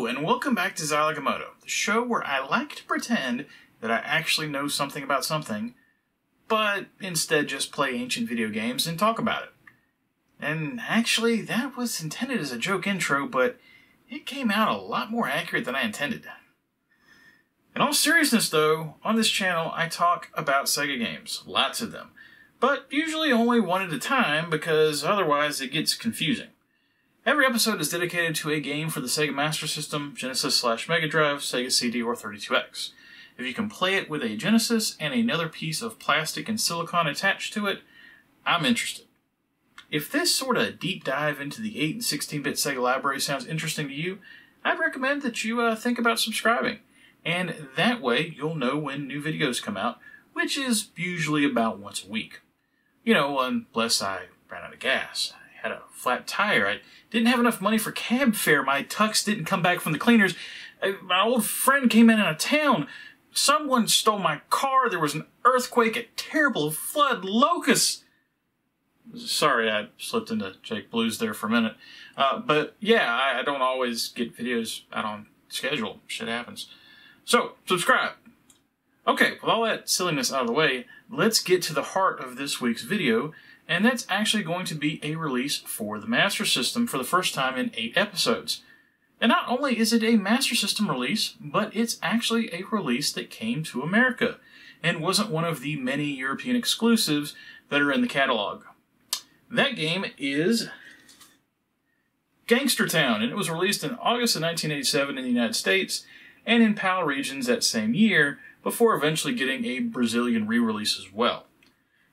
and welcome back to Zilog and Moto, the show where I like to pretend that I actually know something about something, but instead just play ancient video games and talk about it. And actually, that was intended as a joke intro, but it came out a lot more accurate than I intended. In all seriousness though, on this channel I talk about Sega games, lots of them, but usually only one at a time because otherwise it gets confusing. Every episode is dedicated to a game for the Sega Master System, Genesis/Mega Drive, Sega CD, or 32X. If you can play it with a Genesis and another piece of plastic and silicon attached to it, I'm interested. If this sort of deep dive into the 8 and 16-bit Sega library sounds interesting to you, I'd recommend that you think about subscribing. And that way you'll know when new videos come out, which is usually about once a week. You know, unless I ran out of gas. I had a flat tire. I didn't have enough money for cab fare. My tux didn't come back from the cleaners. My old friend came in out of town. Someone stole my car. There was an earthquake, a terrible flood, locusts. Sorry, I slipped into Jake Blues there for a minute. But yeah, I don't always get videos out on schedule. Shit happens. So, subscribe. Okay, with all that silliness out of the way, let's get to the heart of this week's video, and that's actually going to be a release for the Master System for the first time in 8 episodes. And not only is it a Master System release, but it's actually a release that came to America, and wasn't one of the many European exclusives that are in the catalog. That game is Gangster Town, and it was released in August of 1987 in the United States, and in PAL regions that same year, before eventually getting a Brazilian re-release as well.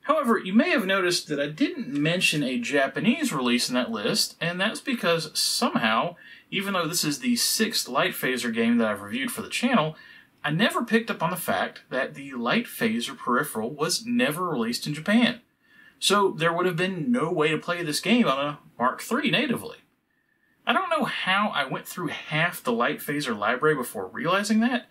However, you may have noticed that I didn't mention a Japanese release in that list, and that's because somehow, even though this is the 6th Light Phaser game that I've reviewed for the channel, I never picked up on the fact that the Light Phaser peripheral was never released in Japan. So there would have been no way to play this game on a Mark III natively. I don't know how I went through half the Light Phaser library before realizing that,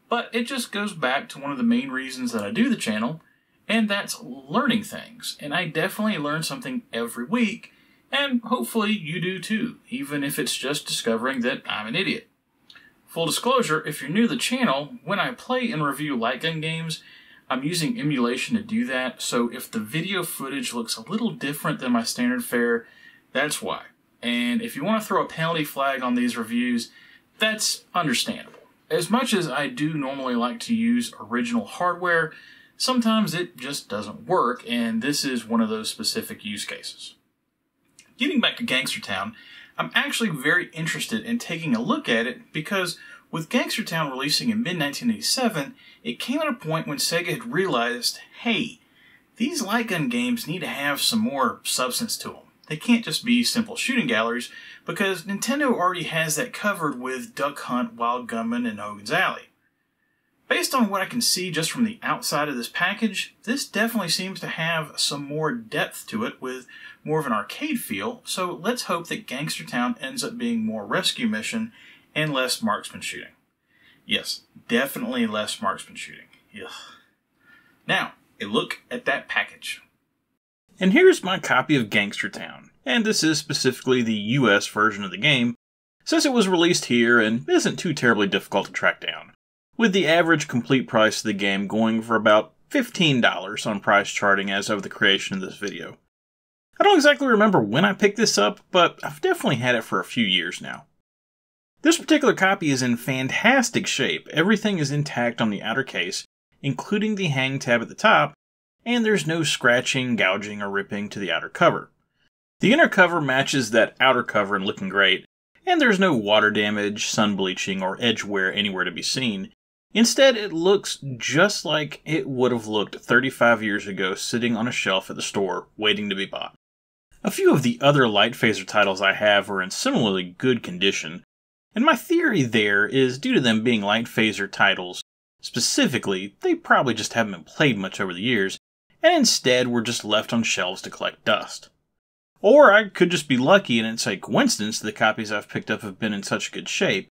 but it just goes back to one of the main reasons that I do the channel, and that's learning things. And I definitely learn something every week, and hopefully you do too, even if it's just discovering that I'm an idiot. Full disclosure, if you're new to the channel, when I play and review light gun games, I'm using emulation to do that, so if the video footage looks a little different than my standard fare, that's why. And if you want to throw a penalty flag on these reviews, that's understandable. As much as I do normally like to use original hardware, sometimes it just doesn't work, and this is one of those specific use cases. Getting back to Gangster Town, I'm actually very interested in taking a look at it because with Gangster Town releasing in mid-1987, it came at a point when Sega had realized, hey, these light gun games need to have some more substance to them. They can't just be simple shooting galleries, because Nintendo already has that covered with Duck Hunt, Wild Gunman, and Hogan's Alley. Based on what I can see just from the outside of this package, this definitely seems to have some more depth to it with more of an arcade feel, so let's hope that Gangster Town ends up being more rescue mission and less marksman shooting. Yes, definitely less marksman shooting. Ugh. Now, a look at that package. And here's my copy of Gangster Town, and this is specifically the US version of the game, since it was released here and isn't too terribly difficult to track down, with the average complete price of the game going for about $15 on price charting as of the creation of this video. I don't exactly remember when I picked this up, but I've definitely had it for a few years now. This particular copy is in fantastic shape. Everything is intact on the outer case, including the hang tab at the top, and there's no scratching, gouging, or ripping to the outer cover. The inner cover matches that outer cover in looking great, and there's no water damage, sun bleaching, or edge wear anywhere to be seen. Instead, it looks just like it would have looked 35 years ago sitting on a shelf at the store, waiting to be bought. A few of the other Light Phaser titles I have are in similarly good condition, and my theory there is due to them being Light Phaser titles, specifically, they probably just haven't been played much over the years, and instead were just left on shelves to collect dust. Or I could just be lucky and it's a coincidence that the copies I've picked up have been in such good shape.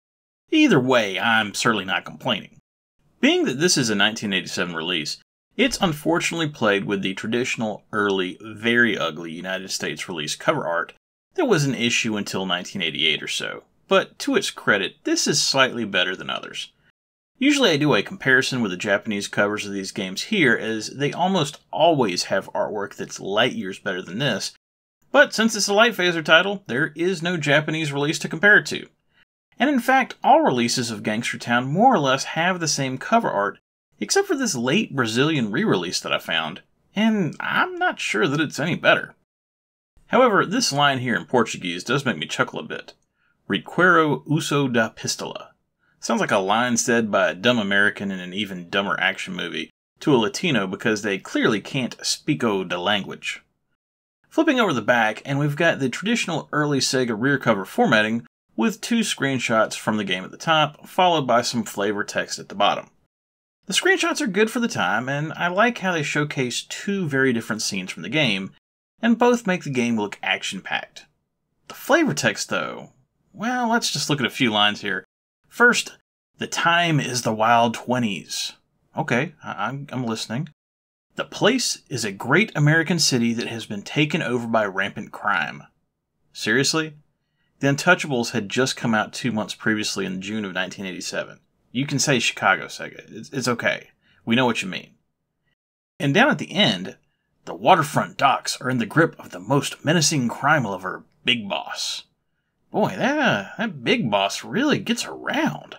Either way, I'm certainly not complaining. Being that this is a 1987 release, it's unfortunately played with the traditional, early, very ugly United States release cover art that was an issue until 1988 or so, but to its credit, this is slightly better than others. Usually I do a comparison with the Japanese covers of these games here, as they almost always have artwork that's light years better than this, but since it's a Light Phaser title, there is no Japanese release to compare it to. And in fact, all releases of Gangster Town more or less have the same cover art, except for this late Brazilian re-release that I found, and I'm not sure that it's any better. However, this line here in Portuguese does make me chuckle a bit. Requero uso da pistola. Sounds like a line said by a dumb American in an even dumber action movie to a Latino because they clearly can't speako the language. Flipping over the back, and we've got the traditional early Sega rear cover formatting with 2 screenshots from the game at the top, followed by some flavor text at the bottom. The screenshots are good for the time, and I like how they showcase 2 very different scenes from the game, and both make the game look action-packed. The flavor text, though, well, let's just look at a few lines here. First, the time is the wild 20s. Okay, I'm listening. The place is a great American city that has been taken over by rampant crime. Seriously? The Untouchables had just come out 2 months previously in June of 1987. You can say Chicago, Sega. It's okay. We know what you mean. And down at the end, the waterfront docks are in the grip of the most menacing crime lover, Big Boss. Boy, that Big Boss really gets around.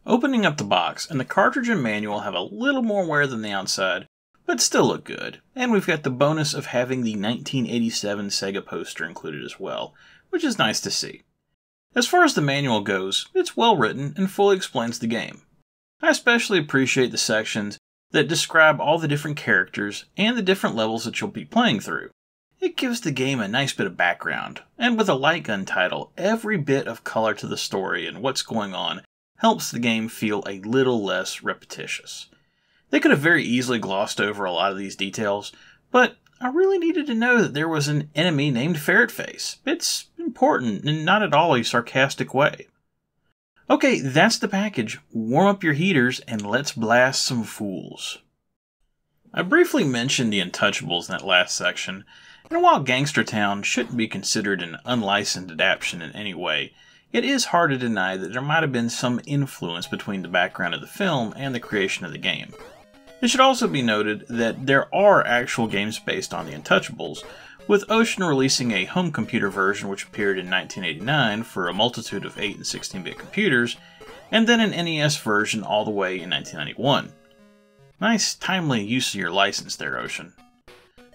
Opening up the box, and the cartridge and manual have a little more wear than the outside, but still look good. And we've got the bonus of having the 1987 Sega poster included as well, which is nice to see. As far as the manual goes, it's well written and fully explains the game. I especially appreciate the sections that describe all the different characters and the different levels that you'll be playing through. It gives the game a nice bit of background, and with a light gun title, every bit of color to the story and what's going on helps the game feel a little less repetitious. They could have very easily glossed over a lot of these details, but I really needed to know that there was an enemy named Ferret Face. It's important, and not at all a sarcastic way. Okay, that's the package. Warm up your heaters, and let's blast some fools. I briefly mentioned the Untouchables in that last section, and while Gangster Town shouldn't be considered an unlicensed adaptation in any way, it is hard to deny that there might have been some influence between the background of the film and the creation of the game. It should also be noted that there are actual games based on the Untouchables, with Ocean releasing a home computer version which appeared in 1989 for a multitude of 8 and 16-bit computers, and then an NES version all the way in 1991. Nice, timely use of your license there, Ocean.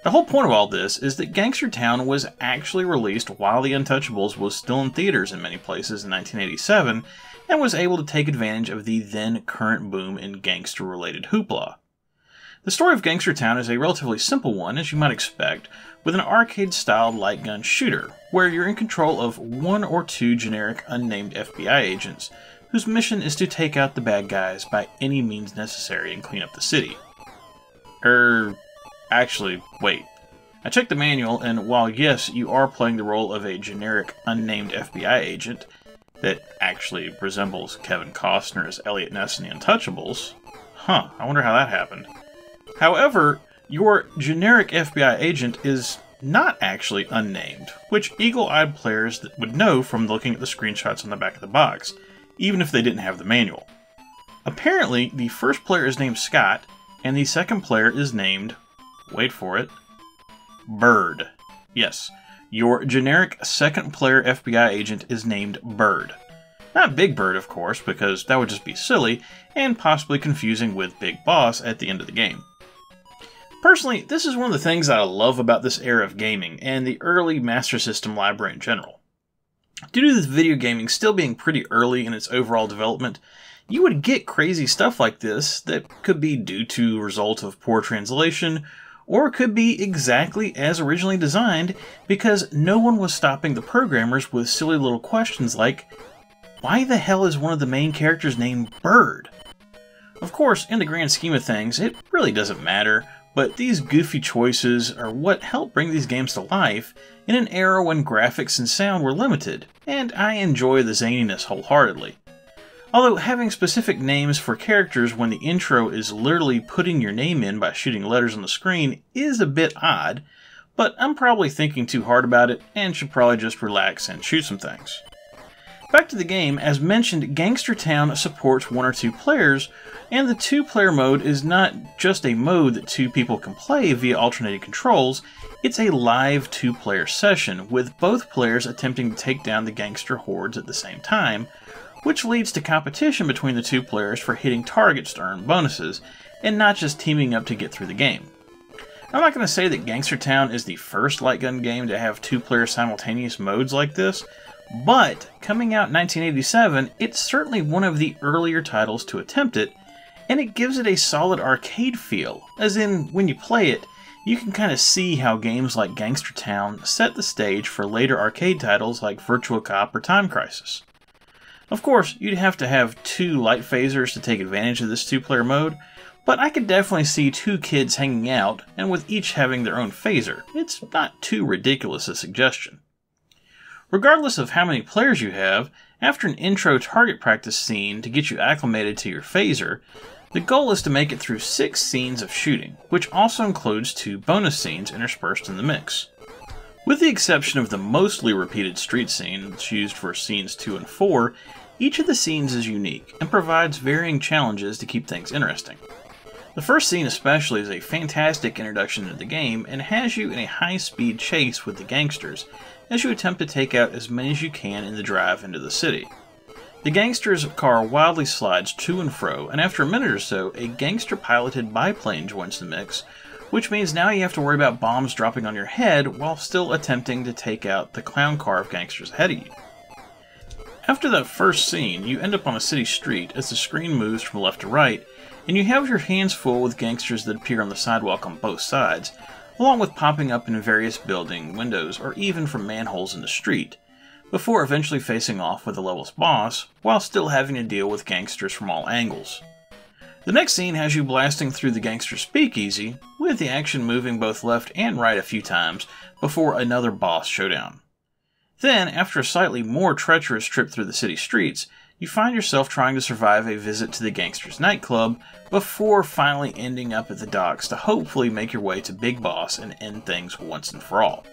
The whole point of all this is that Gangster Town was actually released while The Untouchables was still in theaters in many places in 1987, and was able to take advantage of the then current boom in gangster-related hoopla. The story of Gangster Town is a relatively simple one, as you might expect, with an arcade-styled light gun shooter, where you're in control of 1 or 2 generic unnamed FBI agents, whose mission is to take out the bad guys by any means necessary and clean up the city. Actually, wait. I checked the manual, and while yes, you are playing the role of a generic unnamed FBI agent that actually resembles Kevin Costner as Elliot Ness in The Untouchables, I wonder how that happened. However, your generic FBI agent is not actually unnamed, which eagle-eyed players would know from looking at the screenshots on the back of the box, even if they didn't have the manual. Apparently, the first player is named Scott, and the second player is named, wait for it, Bird. Yes, your generic second player FBI agent is named Bird. Not Big Bird, of course, because that would just be silly, and possibly confusing with Big Boss at the end of the game. Personally, this is one of the things that I love about this era of gaming, and the early Master System library in general. Due to this video gaming still being pretty early in its overall development, you would get crazy stuff like this that could be due to a result of poor translation, or could be exactly as originally designed because no one was stopping the programmers with silly little questions like, why the hell is one of the main characters named Bird? Of course, in the grand scheme of things, it really doesn't matter, but these goofy choices are what helped bring these games to life in an era when graphics and sound were limited, and I enjoy the zaniness wholeheartedly. Although having specific names for characters when the intro is literally putting your name in by shooting letters on the screen is a bit odd, but I'm probably thinking too hard about it and should probably just relax and shoot some things. Back to the game, as mentioned, Gangster Town supports 1 or 2 players, and the 2-player mode is not just a mode that 2 people can play via alternating controls, it's a live 2-player session, with both players attempting to take down the gangster hordes at the same time, which leads to competition between the 2 players for hitting targets to earn bonuses, and not just teaming up to get through the game. I'm not going to say that Gangster Town is the first light gun game to have 2-player simultaneous modes like this, but coming out in 1987, it's certainly one of the earlier titles to attempt it, and it gives it a solid arcade feel, as in, when you play it, you can kind of see how games like Gangster Town set the stage for later arcade titles like Virtua Cop or Time Crisis. Of course, you'd have to have 2 light phasers to take advantage of this 2-player mode, but I could definitely see 2 kids hanging out, and with each having their own phaser. It's not too ridiculous a suggestion. Regardless of how many players you have, after an intro target practice scene to get you acclimated to your phaser, the goal is to make it through 6 scenes of shooting, which also includes 2 bonus scenes interspersed in the mix. With the exception of the mostly repeated street scene that's used for scenes 2 and 4, each of the scenes is unique and provides varying challenges to keep things interesting. The first scene especially is a fantastic introduction into the game and has you in a high-speed chase with the gangsters as you attempt to take out as many as you can in the drive into the city. The gangster's car wildly slides to and fro, and after a minute or so, a gangster-piloted biplane joins the mix, which means now you have to worry about bombs dropping on your head while still attempting to take out the clown car of gangsters ahead of you. After that first scene, you end up on a city street as the screen moves from left to right, and you have your hands full with gangsters that appear on the sidewalk on both sides, along with popping up in various building windows or even from manholes in the street, before eventually facing off with the level's boss, while still having to deal with gangsters from all angles. The next scene has you blasting through the gangster speakeasy, with the action moving both left and right a few times before another boss showdown. Then, after a slightly more treacherous trip through the city streets, you find yourself trying to survive a visit to the gangster's nightclub before finally ending up at the docks to hopefully make your way to Big Boss and end things once and for all.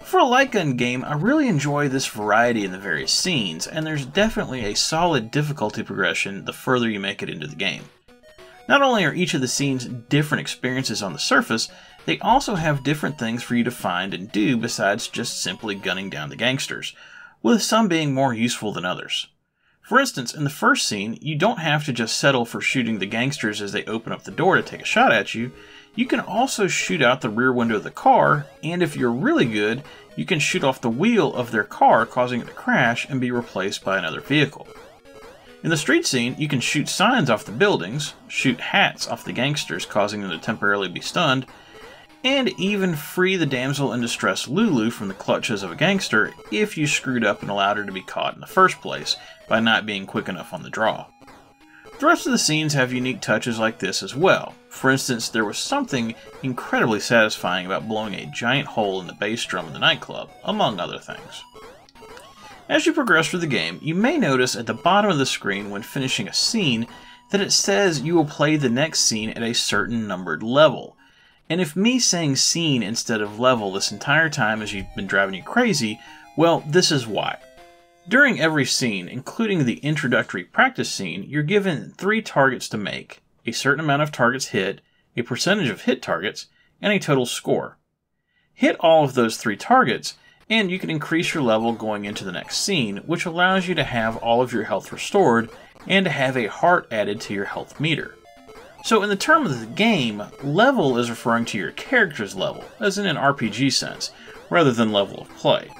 For a light gun game, I really enjoy this variety in the various scenes, and there's definitely a solid difficulty progression the further you make it into the game. Not only are each of the scenes different experiences on the surface, they also have different things for you to find and do besides just simply gunning down the gangsters, with some being more useful than others. For instance, in the first scene, you don't have to just settle for shooting the gangsters as they open up the door to take a shot at you. You can also shoot out the rear window of the car, and if you're really good, you can shoot off the wheel of their car, causing it to crash and be replaced by another vehicle. In the street scene, you can shoot signs off the buildings, shoot hats off the gangsters, causing them to temporarily be stunned, and even free the damsel in distress Lulu from the clutches of a gangster if you screwed up and allowed her to be caught in the first place by not being quick enough on the draw. The rest of the scenes have unique touches like this as well. For instance, there was something incredibly satisfying about blowing a giant hole in the bass drum in the nightclub, among other things. As you progress through the game, you may notice at the bottom of the screen when finishing a scene that it says you will play the next scene at a certain numbered level. And if me saying scene instead of level this entire time has been driving you crazy, well, this is why. During every scene, including the introductory practice scene, you're given 3 targets to make, a certain amount of targets hit, a percentage of hit targets, and a total score. Hit all of those 3 targets, and you can increase your level going into the next scene, which allows you to have all of your health restored, and to have a heart added to your health meter. So in the term of the game, level is referring to your character's level, as in an RPG sense, rather than level of play.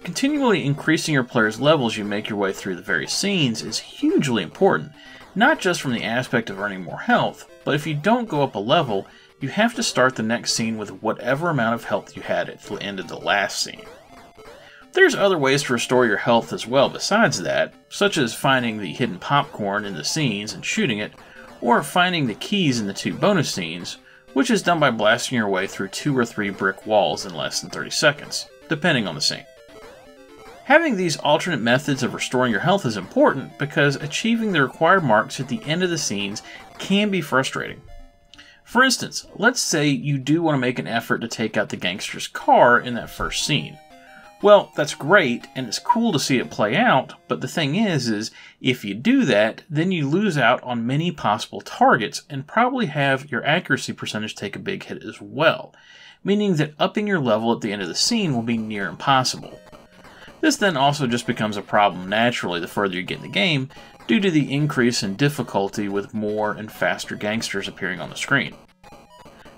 Continually increasing your player's levels as you make your way through the various scenes is hugely important, not just from the aspect of earning more health, but if you don't go up a level, you have to start the next scene with whatever amount of health you had at the end of the last scene. There's other ways to restore your health as well besides that, such as finding the hidden popcorn in the scenes and shooting it, or finding the keys in the 2 bonus scenes, which is done by blasting your way through 2 or 3 brick walls in less than 30 seconds, depending on the scene. Having these alternate methods of restoring your health is important because achieving the required marks at the end of the scenes can be frustrating. For instance, let's say you do want to make an effort to take out the gangster's car in that first scene. Well, that's great, and it's cool to see it play out, but the thing is if you do that, then you lose out on many possible targets and probably have your accuracy percentage take a big hit as well, meaning that upping your level at the end of the scene will be near impossible. This then also just becomes a problem naturally the further you get in the game, due to the increase in difficulty with more and faster gangsters appearing on the screen.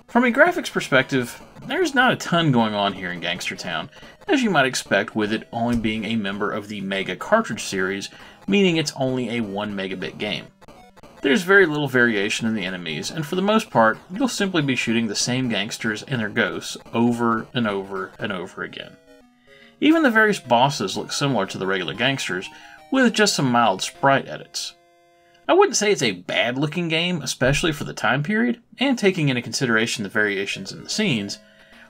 From a graphics perspective, there's not a ton going on here in Gangster Town, as you might expect with it only being a member of the Mega cartridge series, meaning it's only a 1 megabit game. There's very little variation in the enemies, and for the most part, you'll simply be shooting the same gangsters and their ghosts over and over and over again. Even the various bosses look similar to the regular gangsters, with just some mild sprite edits. I wouldn't say it's a bad looking game, especially for the time period, and taking into consideration the variations in the scenes,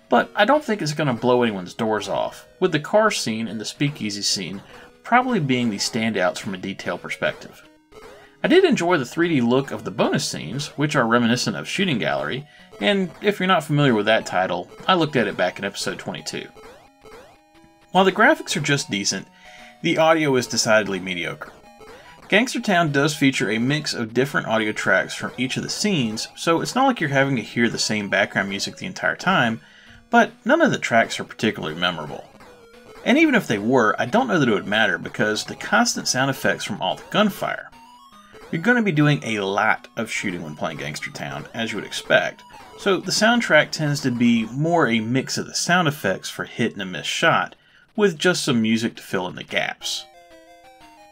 but I don't think it's going to blow anyone's doors off, with the car scene and the speakeasy scene probably being the standouts from a detail perspective. I did enjoy the 3D look of the bonus scenes, which are reminiscent of Shooting Gallery, and if you're not familiar with that title, I looked at it back in episode 22. While the graphics are just decent, the audio is decidedly mediocre. Gangster Town does feature a mix of different audio tracks from each of the scenes, so it's not like you're having to hear the same background music the entire time, but none of the tracks are particularly memorable. And even if they were, I don't know that it would matter because the constant sound effects from all the gunfire. You're going to be doing a lot of shooting when playing Gangster Town, as you would expect, so the soundtrack tends to be more a mix of the sound effects for hit and a miss shot, with just some music to fill in the gaps.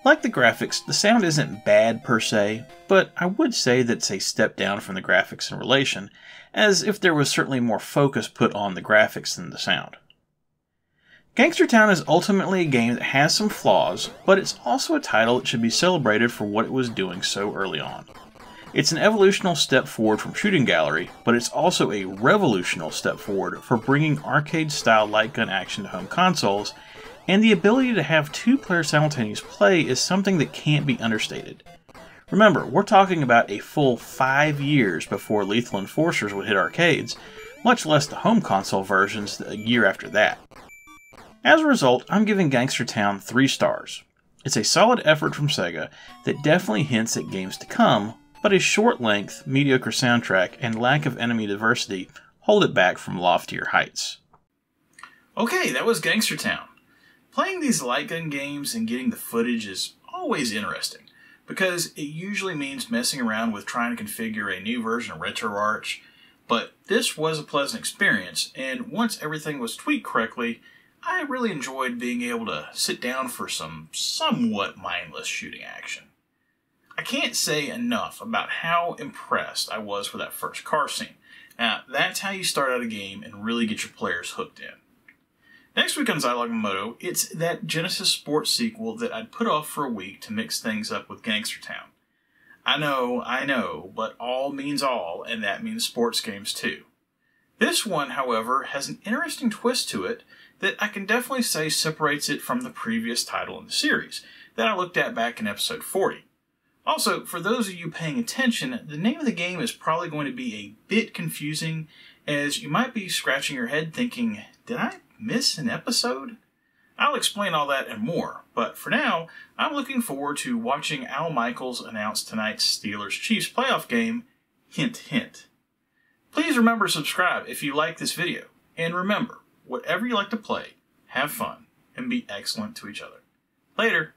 Like the graphics, the sound isn't bad per se, but I would say that it's a step down from the graphics in relation, as if there was certainly more focus put on the graphics than the sound. Gangster Town is ultimately a game that has some flaws, but it's also a title that should be celebrated for what it was doing so early on. It's an evolutional step forward from Shooting Gallery, but it's also a revolutionary step forward for bringing arcade-style light gun action to home consoles, and the ability to have two-player simultaneous play is something that can't be understated. Remember, we're talking about a full 5 years before Lethal Enforcers would hit arcades, much less the home console versions a year after that. As a result, I'm giving Gangster Town 3 stars. It's a solid effort from Sega that definitely hints at games to come, but a short length, mediocre soundtrack and lack of enemy diversity hold it back from loftier heights. Okay, that was Gangster Town. Playing these light gun games and getting the footage is always interesting, because it usually means messing around with trying to configure a new version of RetroArch, but this was a pleasant experience, and once everything was tweaked correctly, I really enjoyed being able to sit down for some somewhat mindless shooting action. I can't say enough about how impressed I was with that first car scene. Now, that's how you start out a game and really get your players hooked in. Next week on Zilog and Moto, it's that Genesis Sports sequel that I'd put off for a week to mix things up with Gangster Town. I know, but all means all, and that means sports games too. This one, however, has an interesting twist to it that I can definitely say separates it from the previous title in the series that I looked at back in episode 40. Also, for those of you paying attention, the name of the game is probably going to be a bit confusing, as you might be scratching your head thinking, did I miss an episode? I'll explain all that and more, but for now, I'm looking forward to watching Al Michaels announce tonight's Steelers-Chiefs playoff game, hint hint. Please remember to subscribe if you like this video, and remember, whatever you like to play, have fun, and be excellent to each other. Later!